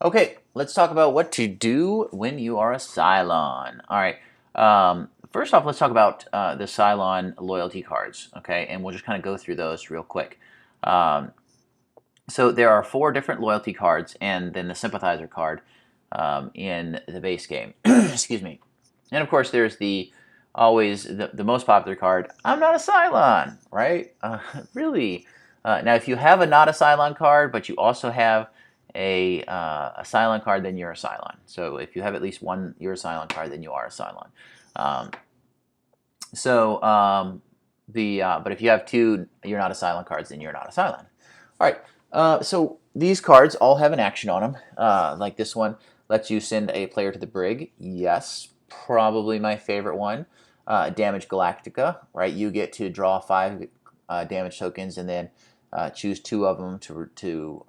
Okay, let's talk about what to do when you are a Cylon. All right. First off, let's talk about the Cylon loyalty cards. Okay, and we'll just kind of go through those real quick. Um, so there are 4 different loyalty cards, and then the sympathizer card in the base game. Excuse me. And of course, there's always the most popular card. I'm not a Cylon, right? Really. Now, if you have a not a Cylon card, but you also have a Cylon card, then you're a Cylon. So if you have at least one you're a Cylon card, then you are a Cylon. Um, but if you have 2 you're not a Cylon cards, then you're not a Cylon. All right. So these cards all have an action on them. Like this one lets you send a player to the brig. Yes, probably my favorite one. Damage Galactica, right? You get to draw 5 damage tokens and then choose 2 of them to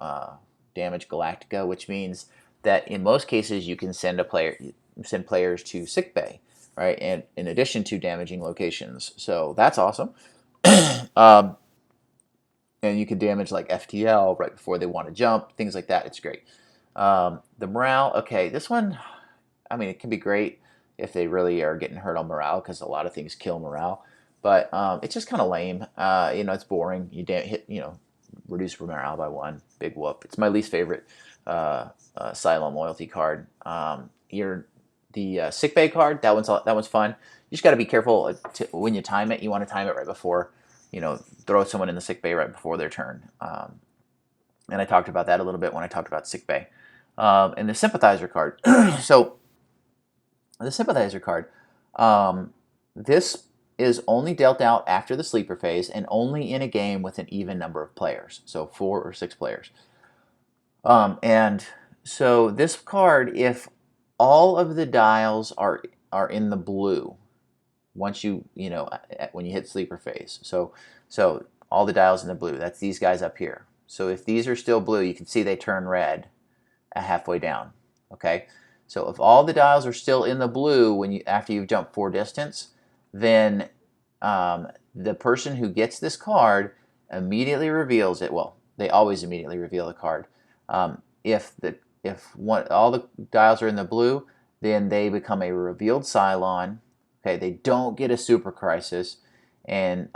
damage Galactica, which means that in most cases you can send players to sickbay, right? And in addition to damaging locations, so that's awesome. um, and you can damage like FTL right before they want to jump, things like that. It's great. The morale, okay, this one, I mean, it can be great if they really are getting hurt on morale because a lot of things kill morale. But it's just kind of lame. It's boring. Reduce morale by 1. Big whoop. It's my least favorite Cylon loyalty card. The sick bay card. That one's fun. You just got to be careful when you time it. You want to time it right before, throw someone in the sick bay right before their turn. And I talked about that a little bit when I talked about sick bay. And the sympathizer card. So the sympathizer card. This is only dealt out after the sleeper phase and only in a game with an even number of players, so 4 or 6 players. And so this card, if all of the dials are in the blue, once when you hit sleeper phase, so all the dials in the blue, that's these guys up here. So if these are still blue, you can see they turn red halfway down. Okay, so if all the dials are still in the blue after you've jumped 4 distance, then the person who gets this card immediately reveals it. Well, they always immediately reveal the card. If all the dials are in the blue, then they become a revealed Cylon. Okay, they don't get a super crisis, and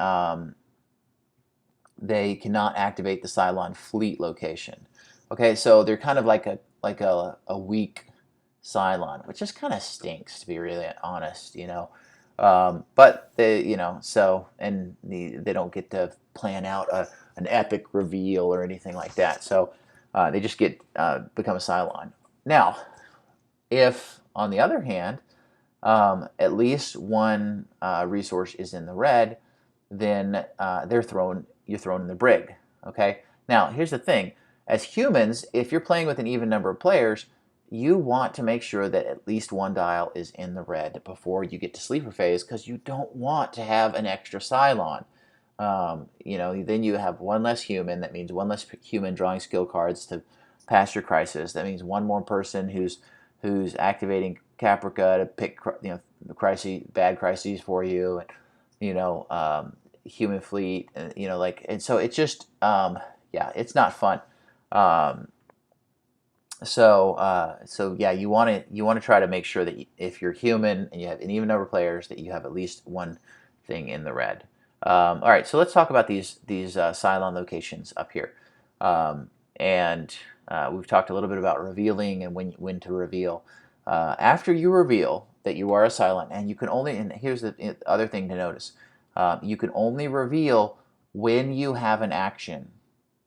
they cannot activate the Cylon fleet location. Okay, so they're kind of like a weak Cylon, which just kind of stinks, to be really honest, but they don't get to plan out an epic reveal or anything like that. So they just become a Cylon. Now, if on the other hand, at least one resource is in the red, then you're thrown in the brig. Okay. Now, here's the thing: as humans, if you're playing with an even number of players, you want to make sure that at least one dial is in the red before you get to sleeper phase, because you don't want to have an extra Cylon. Then you have one less human. That means one less human drawing skill cards to pass your crisis. That means one more person who's activating Caprica to pick bad crises for you, and human fleet, and so it's just it's not fun. Um, so yeah, you want to try to make sure that if you're human and you have an even number of players, that you have at least one thing in the red. All right, so let's talk about these Cylon locations up here, and we've talked a little bit about revealing and when to reveal. After you reveal that you are a Cylon, and you can only, and here's the other thing to notice, you can only reveal when you have an action.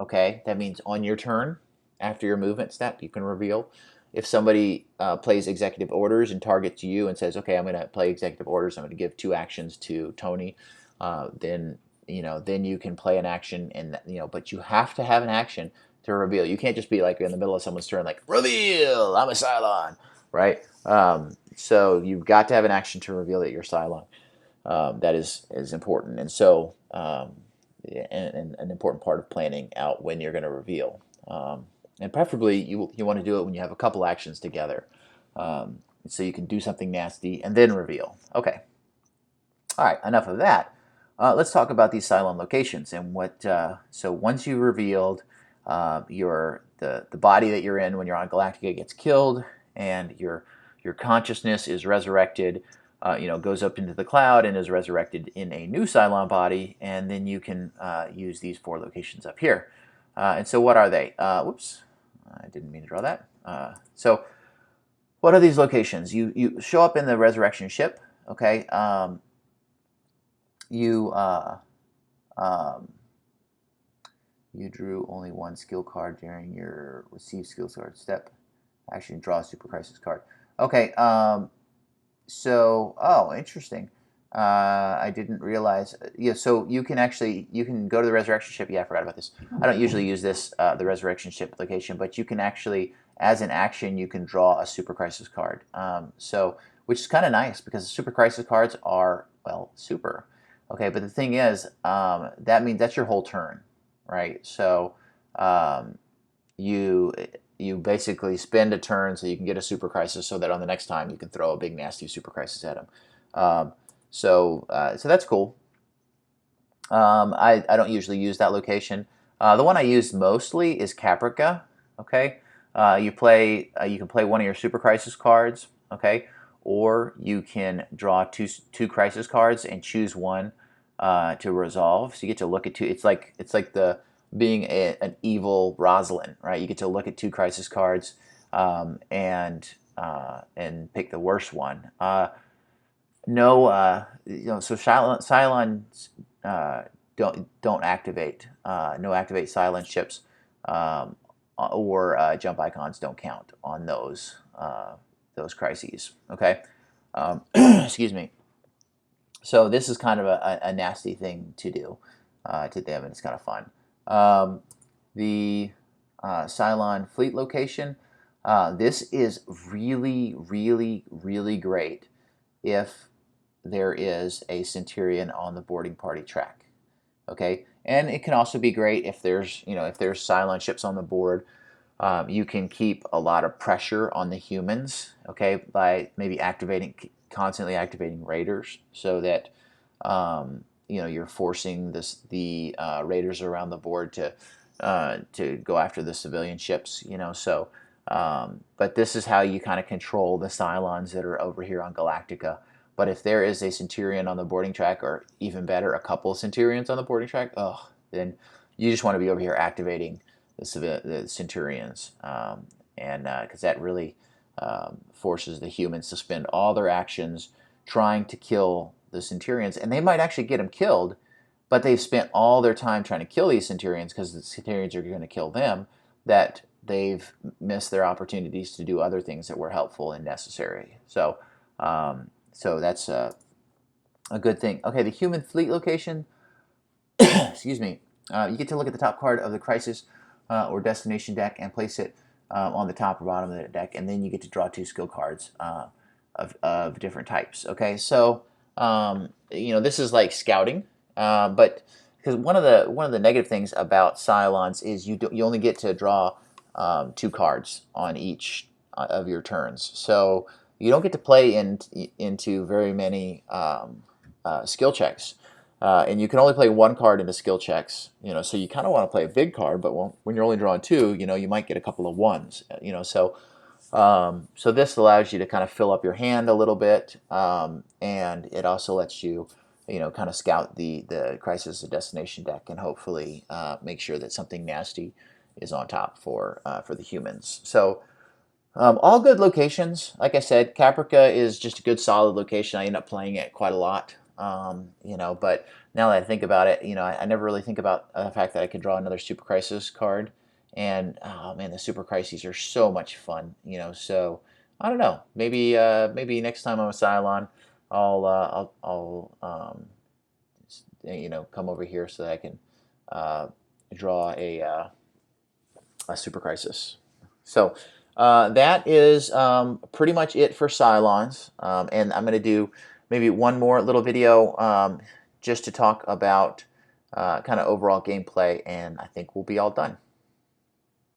Okay, that means on your turn, after your movement step, you can reveal. If somebody plays executive orders and targets you and says, "Okay, I'm going to play executive orders. I'm going to give 2 actions to Tony," then you can play an action, and but you have to have an action to reveal. You can't just be like in the middle of someone's turn, like reveal, I'm a Cylon, right? So you've got to have an action to reveal that you're Cylon. That is important, and so and an important part of planning out when you're going to reveal. And preferably, you want to do it when you have a couple actions together, so you can do something nasty and then reveal. Okay. All right. Enough of that. Let's talk about these Cylon locations and what. So once you revealed the body that you're in when you're on Galactica gets killed, and your consciousness is resurrected. Goes up into the cloud and is resurrected in a new Cylon body, and then you can use these 4 locations up here. And so what are they? Whoops, I didn't mean to draw that. So what are these locations? You show up in the resurrection ship, okay? You drew only 1 skill card during your receive skill card step. Action, draw a super crisis card. Okay, oh, interesting. I didn't realize. Yeah, so you can go to the resurrection ship. Yeah, I forgot about this. I don't usually use this, the resurrection ship location, but you can actually, as an action, you can draw a super crisis card. Which is kind of nice because the super crisis cards are, well, super. Okay, but the thing is, that means that's your whole turn, right? So you basically spend a turn so you can get a super crisis, so that on the next time you can throw a big nasty super crisis at them. So that's cool. I don't usually use that location. The one I use mostly is Caprica. Okay, you can play one of your super crisis cards. Okay, or you can draw two crisis cards and choose one to resolve. So you get to look at 2. It's like the being an evil Rosalind, right? You get to look at 2 crisis cards and pick the worst one. So Cylons don't activate. No activate Cylon ships or jump icons don't count on those crises. Okay, excuse me. So this is kind of a nasty thing to do to them, and it's kind of fun. The Cylon fleet location. This is really, really, really great if there is a Centurion on the boarding party track. Okay, and it can also be great if there's Cylon ships on the board. You can keep a lot of pressure on the humans. Okay, by maybe constantly activating raiders, so that you're forcing the raiders around the board to go after the civilian ships. But this is how you kind of control the Cylons that are over here on Galactica. But if there is a Centurion on the boarding track, or even better, a couple of Centurions on the boarding track, then you just want to be over here activating the Centurions, and because that really forces the humans to spend all their actions trying to kill the Centurions, and they might actually get them killed, but they've spent all their time trying to kill these Centurions because the Centurions are going to kill them, that they've missed their opportunities to do other things that were helpful and necessary. So that's a good thing. Okay, the human fleet location. Excuse me. You get to look at the top card of the crisis or destination deck and place it on the top or bottom of the deck, and then you get to draw 2 skill cards of different types. Okay, so this is like scouting, but because one of the negative things about Cylons is you only get to draw 2 cards on each of your turns, so you don't get to play into very many skill checks. And you can only play 1 card into skill checks, so you kind of want to play a big card, but when you're only drawing 2, you might get a couple of 1s, so this allows you to kind of fill up your hand a little bit, and it also lets you, kind of scout the crisis or destination deck, and hopefully make sure that something nasty is on top for the humans. So all good locations. Like I said, Caprica is just a good solid location. I end up playing it quite a lot. But now that I think about it, I never really think about the fact that I could draw another Super Crisis card, and oh man, the Super Crises are so much fun, So I don't know, maybe next time I'm a Cylon, I'll come over here so that I can draw a Super Crisis. So that is pretty much it for Cylons, and I'm going to do maybe one more little video just to talk about kind of overall gameplay, and I think we'll be all done.